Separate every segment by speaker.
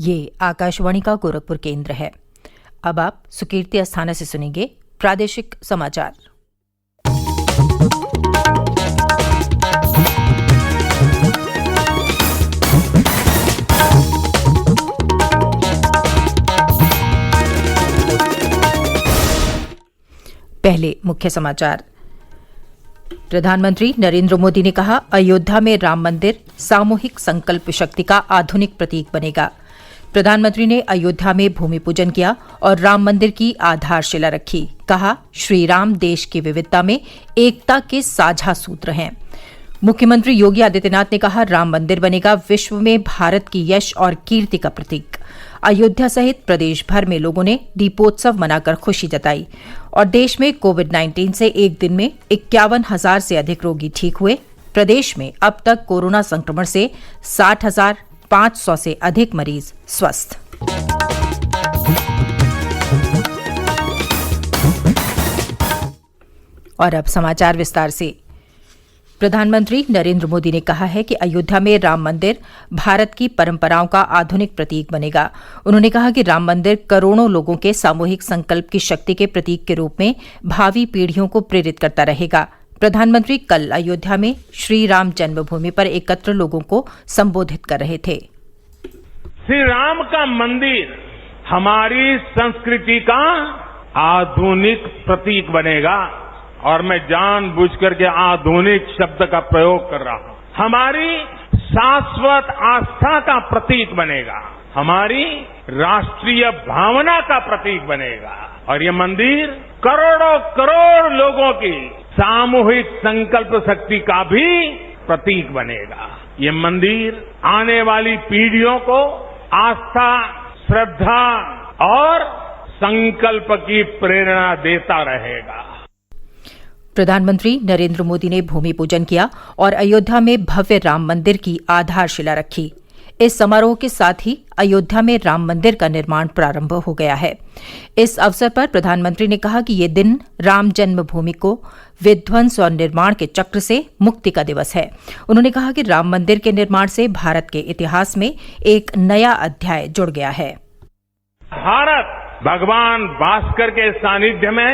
Speaker 1: ये आकाशवाणी का गोरखपुर केंद्र है। अब आप सुकीर्ति अस्थाना से सुनेंगे प्रादेशिक समाचार। पहले मुख्य समाचार। प्रधानमंत्री नरेंद्र मोदी ने कहा, अयोध्या में राम मंदिर सामूहिक संकल्प शक्ति का आधुनिक प्रतीक बनेगा। प्रधानमंत्री ने अयोध्या में भूमि पूजन किया और राम मंदिर की आधारशिला रखी। कहा, श्री राम देश की विविधता में एकता के साझा सूत्र हैं। मुख्यमंत्री योगी आदित्यनाथ ने कहा, राम मंदिर बनेगा विश्व में भारत की यश और कीर्ति का प्रतीक। अयोध्या सहित प्रदेश भर में लोगों ने दीपोत्सव मनाकर खुशी जताई और देश में कोविड-19 से एक दिन में 51,000 से अधिक रोगी ठीक हुए। प्रदेश में अब तक कोरोना संक्रमण से 60,500 से अधिक मरीज स्वस्थ। और अब समाचार विस्तार से। प्रधानमंत्री नरेंद्र मोदी ने कहा है कि अयोध्या में राम मंदिर भारत की परंपराओं का आधुनिक प्रतीक बनेगा। उन्होंने कहा कि राम मंदिर करोड़ों लोगों के सामूहिक संकल्प की शक्ति के प्रतीक के रूप में भावी पीढ़ियों को प्रेरित करता रहेगा। प्रधानमंत्री कल अयोध्या में श्री राम जन्मभूमि पर एकत्र लोगों को संबोधित कर रहे थे।
Speaker 2: श्री राम का मंदिर हमारी संस्कृति का आधुनिक प्रतीक बनेगा और मैं जानबूझकर के आधुनिक शब्द का प्रयोग कर रहा हूं। हमारी शाश्वत आस्था का प्रतीक बनेगा, हमारी राष्ट्रीय भावना का प्रतीक बनेगा और ये मंदिर करोड़ों करोड़ लोगों की सामूहिक संकल्प शक्ति का भी प्रतीक बनेगा। ये मंदिर आने वाली पीढ़ियों को आस्था, श्रद्धा और संकल्प की प्रेरणा देता रहेगा।
Speaker 1: प्रधानमंत्री नरेंद्र मोदी ने भूमि पूजन किया और अयोध्या में भव्य राम मंदिर की आधारशिला रखी। इस समारोह के साथ ही अयोध्या में राम मंदिर का निर्माण प्रारंभ हो गया है। इस अवसर पर प्रधानमंत्री ने कहा कि ये दिन राम जन्मभूमि को विध्वंस और निर्माण के चक्र से मुक्ति का दिवस है। उन्होंने कहा कि राम मंदिर के निर्माण से भारत के इतिहास में एक नया अध्याय जुड़ गया है।
Speaker 2: भारत भगवान भास्कर के सानिध्य में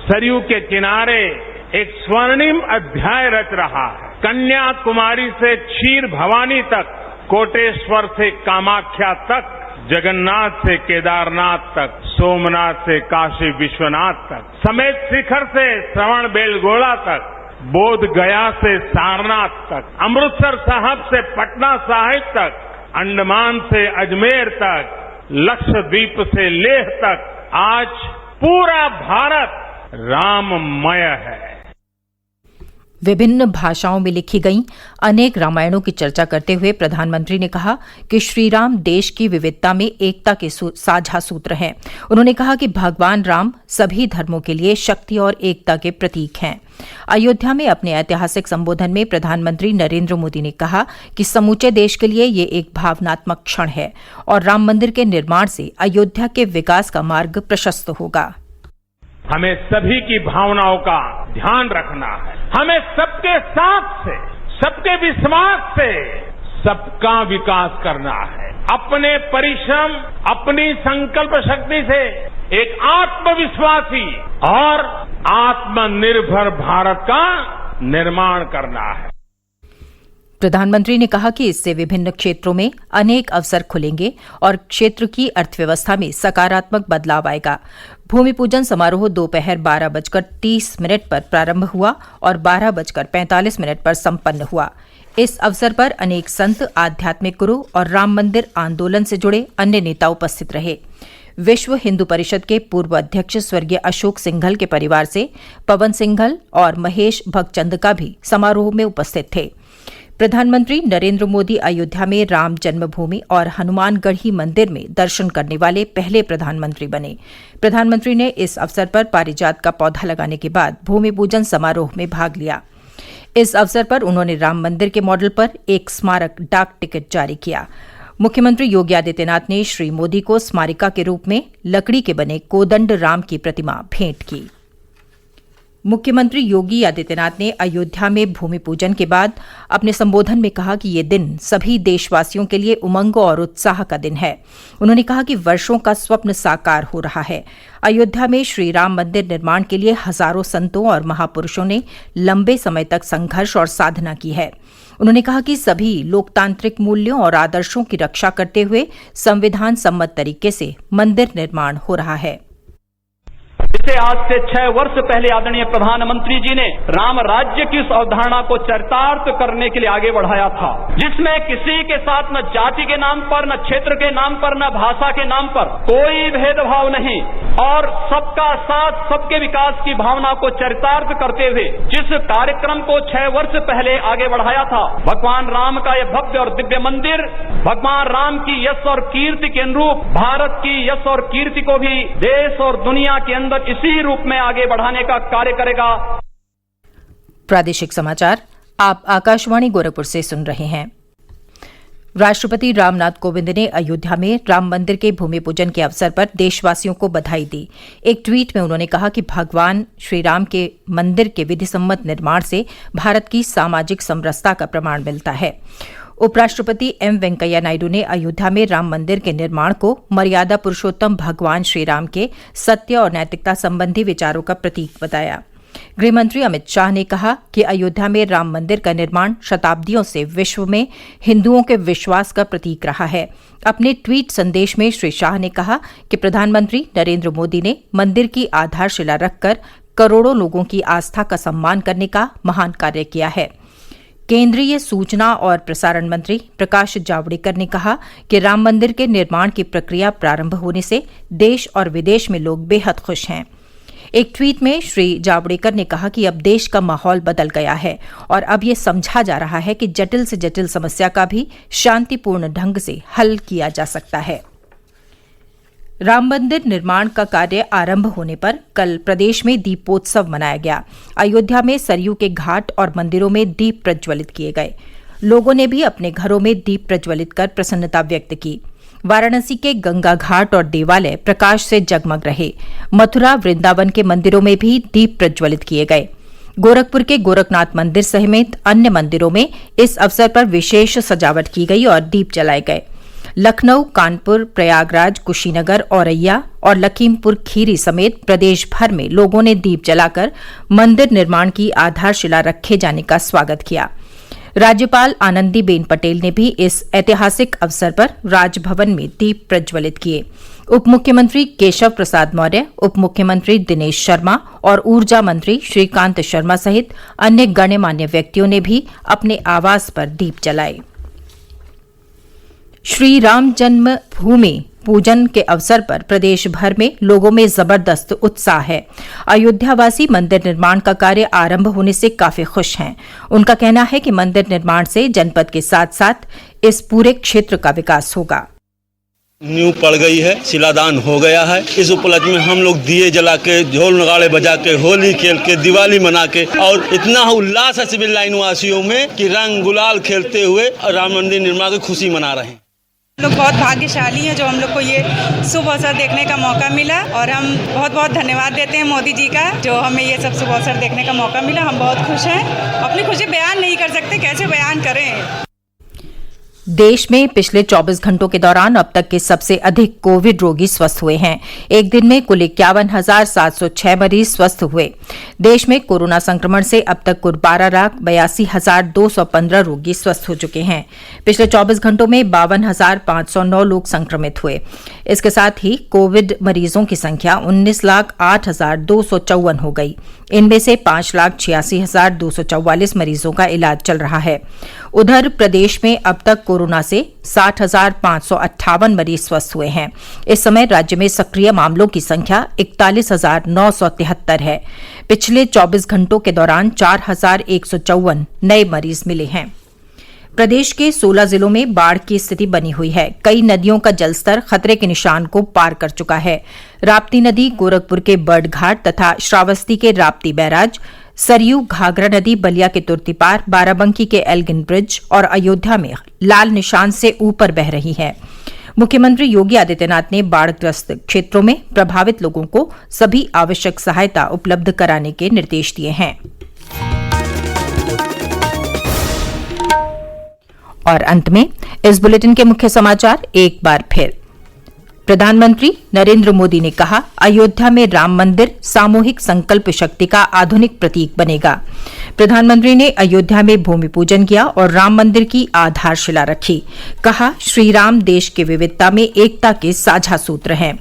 Speaker 2: सरयू के किनारे एक स्वर्णिम अध्याय रच रहा है। कन्याकुमारी से क्षीर भवानी तक, कोटेश्वर से कामाख्या तक, जगन्नाथ से केदारनाथ तक, सोमनाथ से काशी विश्वनाथ तक, समेत शिखर से श्रवण बेलगोला तक, बोध गया से सारनाथ तक, अमृतसर साहब से पटना साहिब तक, अंडमान से अजमेर तक, लक्षद्वीप से लेह तक, आज पूरा भारत राममय है।
Speaker 1: विभिन्न भाषाओं में लिखी गई अनेक रामायणों की चर्चा करते हुए प्रधानमंत्री ने कहा कि श्रीराम देश की विविधता में एकता के साझा सूत्र हैं। उन्होंने कहा कि भगवान राम सभी धर्मों के लिए शक्ति और एकता के प्रतीक हैं। अयोध्या में अपने ऐतिहासिक संबोधन में प्रधानमंत्री नरेंद्र मोदी ने कहा कि समूचे देश के लिए ये एक भावनात्मक क्षण है और राम मंदिर के निर्माण से अयोध्या के विकास का मार्ग प्रशस्त होगा।
Speaker 2: हमें सभी की भावनाओं का ध्यान रखना है। हमें सबके साथ से, सबके विश्वास से सबका विकास करना है। अपने परिश्रम, अपनी संकल्प शक्ति से एक आत्मविश्वासी और आत्मनिर्भर भारत का निर्माण करना है।
Speaker 1: प्रधानमंत्री ने कहा कि इससे विभिन्न क्षेत्रों में अनेक अवसर खुलेंगे और क्षेत्र की अर्थव्यवस्था में सकारात्मक बदलाव आएगा। भूमि पूजन समारोह दोपहर 12:30 पर प्रारंभ हुआ और 12:45 पर संपन्न हुआ। इस अवसर पर अनेक संत, आध्यात्मिक गुरु और राम मंदिर आंदोलन से जुड़े अन्य नेता उपस्थित रहे। विश्व हिंदू परिषद के पूर्व अध्यक्ष स्वर्गीय अशोक सिंघल के परिवार से पवन सिंघल और महेश भगचंदका भी समारोह में उपस्थित थे। प्रधानमंत्री नरेंद्र मोदी अयोध्या में राम जन्मभूमि और हनुमानगढ़ी मंदिर में दर्शन करने वाले पहले प्रधानमंत्री बने। प्रधानमंत्री ने इस अवसर पर पारिजात का पौधा लगाने के बाद भूमि पूजन समारोह में भाग लिया। इस अवसर पर उन्होंने राम मंदिर के मॉडल पर एक स्मारक डाक टिकट जारी किया। मुख्यमंत्री योगी आदित्यनाथ ने श्री मोदी को स्मारिका के रूप में लकड़ी के बने कोदंड राम की प्रतिमा भेंट की। मुख्यमंत्री योगी आदित्यनाथ ने अयोध्या में भूमि पूजन के बाद अपने संबोधन में कहा कि ये दिन सभी देशवासियों के लिए उमंग और उत्साह का दिन है। उन्होंने कहा कि वर्षों का स्वप्न साकार हो रहा है। अयोध्या में श्री राम मंदिर निर्माण के लिए हजारों संतों और महापुरुषों ने लंबे समय तक संघर्ष और साधना की है। उन्होंने कहा कि सभी लोकतांत्रिक मूल्यों और आदर्शों की रक्षा करते हुए संविधान सम्मत तरीके से मंदिर निर्माण हो रहा है।
Speaker 3: इसे आज से 6 वर्ष पहले आदरणीय प्रधानमंत्री जी ने राम राज्य की उस अवधारणा को चरितार्थ करने के लिए आगे बढ़ाया था, जिसमें किसी के साथ न जाति के नाम पर, न क्षेत्र के नाम पर, न भाषा के नाम पर कोई भेदभाव नहीं और सबका साथ सबके विकास की भावना को चरितार्थ करते हुए जिस कार्यक्रम को 6 वर्ष पहले आगे बढ़ाया था, भगवान राम का यह भव्य और दिव्य मंदिर भगवान राम की यश और कीर्ति के अनुरूप भारत की यश और कीर्ति को भी देश और दुनिया के अंदर इसी रूप में आगे बढ़ाने का कार्य करेगा।
Speaker 1: प्रादेशिक समाचार आप आकाशवाणी गोरखपुर से सुन रहे हैं। राष्ट्रपति रामनाथ कोविंद ने अयोध्या में राम मंदिर के भूमि पूजन के अवसर पर देशवासियों को बधाई दी। एक ट्वीट में उन्होंने कहा कि भगवान श्री राम के मंदिर के विधिसम्मत निर्माण से भारत की सामाजिक समरसता का प्रमाण मिलता है। उपराष्ट्रपति एम वेंकैया नायडू ने अयोध्या में राम मंदिर के निर्माण को मर्यादा पुरुषोत्तम भगवान श्रीराम के सत्य और नैतिकता संबंधी विचारों का प्रतीक बताया। गृहमंत्री अमित शाह ने कहा कि अयोध्या में राम मंदिर का निर्माण शताब्दियों से विश्व में हिंदुओं के विश्वास का प्रतीक रहा है। अपने ट्वीट संदेश में श्री शाह ने कहा कि प्रधानमंत्री नरेंद्र मोदी ने मंदिर की आधारशिला रखकर करोड़ों लोगों की आस्था का सम्मान करने का महान कार्य किया है। केंद्रीय सूचना और प्रसारण मंत्री प्रकाश जावड़ेकर ने कहा कि राम मंदिर के निर्माण की प्रक्रिया प्रारंभ होने से देश और विदेश में लोग बेहद खुश हैं। एक ट्वीट में श्री जावड़ेकर ने कहा कि अब देश का माहौल बदल गया है और अब ये समझा जा रहा है कि जटिल से जटिल समस्या का भी शांतिपूर्ण ढंग से हल किया जा सकता है। राम मंदिर निर्माण का कार्य आरंभ होने पर कल प्रदेश में दीपोत्सव मनाया गया। अयोध्या में सरयू के घाट और मंदिरों में दीप प्रज्वलित किए गए। लोगों ने भी अपने घरों में दीप प्रज्वलित कर प्रसन्नता व्यक्त की। वाराणसी के गंगा घाट और देवालय प्रकाश से जगमग रहे। मथुरा वृंदावन के मंदिरों में भी दीप प्रज्वलित किए गए। गोरखपुर के गोरखनाथ मंदिर सहित अन्य मंदिरों में इस अवसर पर विशेष सजावट की गई और दीप जलाए गए। लखनऊ, कानपुर, प्रयागराज, कुशीनगर, औरैया और लखीमपुर खीरी समेत प्रदेश भर में लोगों ने दीप जलाकर मंदिर निर्माण की आधारशिला रखे जाने का स्वागत किया। राज्यपाल आनंदीबेन पटेल ने भी इस ऐतिहासिक अवसर पर राजभवन में दीप प्रज्वलित किए। उप मुख्यमंत्री केशव प्रसाद मौर्य, उप मुख्यमंत्री दिनेश शर्मा और ऊर्जा मंत्री श्रीकांत शर्मा सहित अन्य गण्यमान्य व्यक्तियों ने भी अपने आवास पर दीप जलाए। श्री राम जन्मभूमि पूजन के अवसर पर प्रदेश भर में लोगों में जबरदस्त उत्साह है। अयोध्यावासी मंदिर निर्माण का कार्य आरंभ होने से काफी खुश हैं। उनका कहना है कि मंदिर निर्माण से जनपद के साथ साथ इस पूरे क्षेत्र का विकास होगा।
Speaker 4: नींव पड़ गई है, शिलादान हो गया है। इस उपलक्ष्य में हम लोग दिए जला के, ढोल नगाड़े बजा के, होली खेल के, दिवाली मना के और इतना उल्लास है सिविल लाइन वासियों में कि रंग गुलाल खेलते हुए राम मंदिर निर्माण की खुशी मना रहे हैं।
Speaker 5: लोग बहुत भाग्यशाली हैं जो हम लोग को ये शुभ अवसर देखने का मौका मिला और हम बहुत बहुत धन्यवाद देते हैं मोदी जी का जो हमें ये सब शुभ अवसर देखने का मौका मिला। हम बहुत खुश हैं, अपनी खुशी बयान नहीं कर सकते, कैसे बयान करें।
Speaker 1: देश में पिछले 24 घंटों के दौरान अब तक के सबसे अधिक कोविड रोगी स्वस्थ हुए हैं। एक दिन में कुल 51,706 मरीज स्वस्थ हुए। देश में कोरोना संक्रमण से अब तक कुल 12,82,215 रोगी स्वस्थ हो चुके हैं। पिछले 24 घंटों में 52,509 लोग संक्रमित हुए। इसके साथ ही कोविड मरीजों की संख्या 19,08,254 हो गई। इनमें से 5,86,244 मरीजों का इलाज चल रहा है। उधर प्रदेश में अब तक कोरोना से 60,558 मरीज स्वस्थ हुए हैं। इस समय राज्य में सक्रिय मामलों की संख्या 41,973 है। पिछले 24 घंटों के दौरान 4,154 नए मरीज मिले हैं। प्रदेश के 16 जिलों में बाढ़ की स्थिति बनी हुई है। कई नदियों का जलस्तर खतरे के निशान को पार कर चुका है। राप्ती नदी गोरखपुर के बर्ड घाट तथा श्रावस्ती के राप्ती बैराज, सरयू घाघरा नदी बलिया के तुर्तीपार, बाराबंकी के एल्गिन ब्रिज और अयोध्या में लाल निशान से ऊपर बह रही है। मुख्यमंत्री योगी आदित्यनाथ ने बाढ़ग्रस्त क्षेत्रों में प्रभावित लोगों को सभी आवश्यक सहायता उपलब्ध कराने के निर्देश दिए हैं। और अंत में इस बुलेटिन के मुख्य समाचार एक बार फिर। प्रधानमंत्री नरेंद्र मोदी ने कहा, अयोध्या में राम मंदिर सामूहिक संकल्प शक्ति का आधुनिक प्रतीक बनेगा। प्रधानमंत्री ने अयोध्या में भूमि पूजन किया और राम मंदिर की आधारशिला रखी। कहा, श्री राम देश की विविधता में एकता के साझा सूत्र हैं।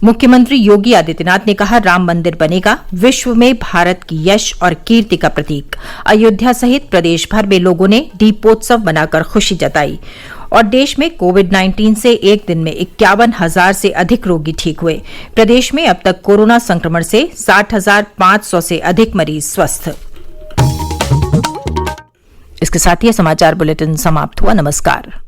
Speaker 1: मुख्यमंत्री योगी आदित्यनाथ ने कहा, राम मंदिर बनेगा विश्व में भारत की यश और कीर्ति का प्रतीक। अयोध्या सहित प्रदेश भर में लोगों ने दीपोत्सव मनाकर खुशी जताई। और देश में कोविड-19 से एक दिन में 51,000 से अधिक रोगी ठीक हुए। प्रदेश में अब तक कोरोना संक्रमण से 60,500 से अधिक मरीज स्वस्थ। इसके साथ ही समाचार बुलेटिन समाप्त हुआ। नमस्कार।